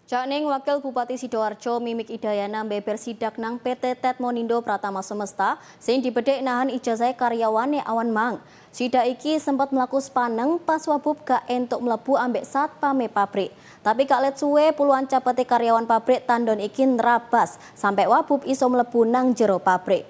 Cakning Wakil Bupati Sidoarjo Mimik Idayana beber sidak nang PT Tetmonindo Pratama Semesta sing dibedhek nahan ijazah karyawane awan mang. Sidak iki sempat mlaku spaneng pas wabub gak entuk mlebu ambek satpame pabrik. Tapi gak let suwe puluhan capete karyawan pabrik tandon iki nerabas sampai wabub iso mlebu nang jero pabrik.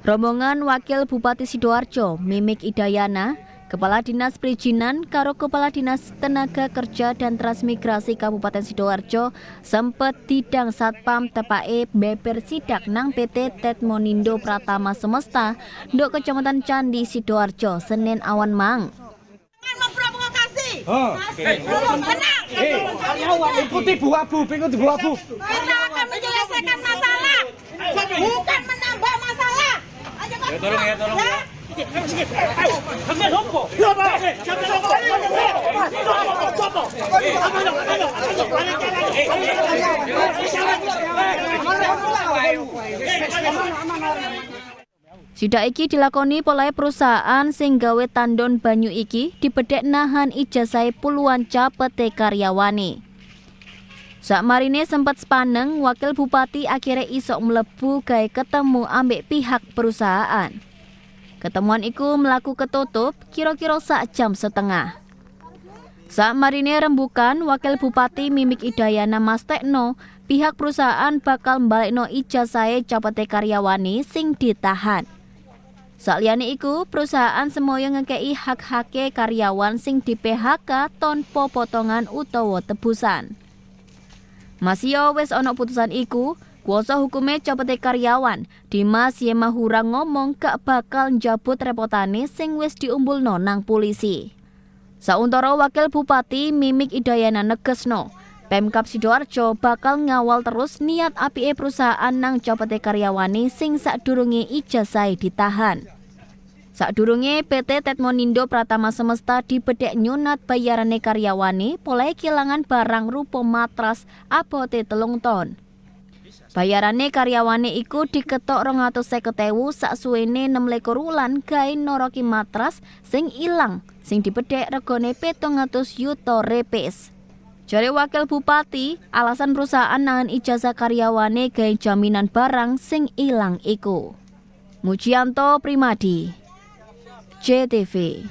Rombongan Wakil Bupati Sidoarjo Mimik Idayana, Kepala Dinas Perizinan karo Kepala Dinas Tenaga Kerja dan Transmigrasi Kabupaten Sidoarjo sempat didang satpam tepake beber sidak nang PT Tetmonindo Pratama Semesta ndok Kecamatan Candi Sidoarjo Senin awan mang. Ikuti Bu Abu, ikuti Bu Abu. Kita akan menyelesaikan masalah, bukan menambah masalah. Tolong ya. Sidak iki dilakoni polahe perusahaan sing gawe tandon banyu iki dibedhek nahan ijazah puluhan capete karyawane. Sakmarine sempat spaneng, Wakil Bupati akhirnya isok mlebu gawe ketemu ambek pihak perusahaan. Ketemuan iku mlaku ketutup kira-kira sak jam setengah. Sakmarine rembukan, Wakil Bupati Mimik Idayana mastekno pihak perusahaan bakal mbalekno ijazahe capete karyawane sing ditahan. Saliyane iku, perusahaan semoyo ngekei hak-hake karyawan sing di PHK tanpa potongan utawa tebusan. Masih wis ana putusan iku, kuasa hukume capete karyawan Dimas Yemahura ngomong gak bakal njabut repotane sing wis diumbulno nang polisi. Sauntara Wakil Bupati Mimik Idayana negesno, Pemkab Sidoarjo bakal ngawal terus niat apike perusahaan nang capete karyawane sing sadurunge ijazah ditahan. Sadurunge PT Tetmonindo Pratama Semesta dibedhek nyunat bayarane karyawane polahe kelangan barang rupa matras abote 3 ton. Bayarane karyawane iku diketok 250.000 saksuwene 26 wulan gawe noroki matras sing ilang sing dibedhek regane 700 yuta repes. Jare Wakil Bupati, alasan perusahaan nahan ijazah karyawane gawe jaminan barang sing ilang iku. Mujianto Primadi, JTV.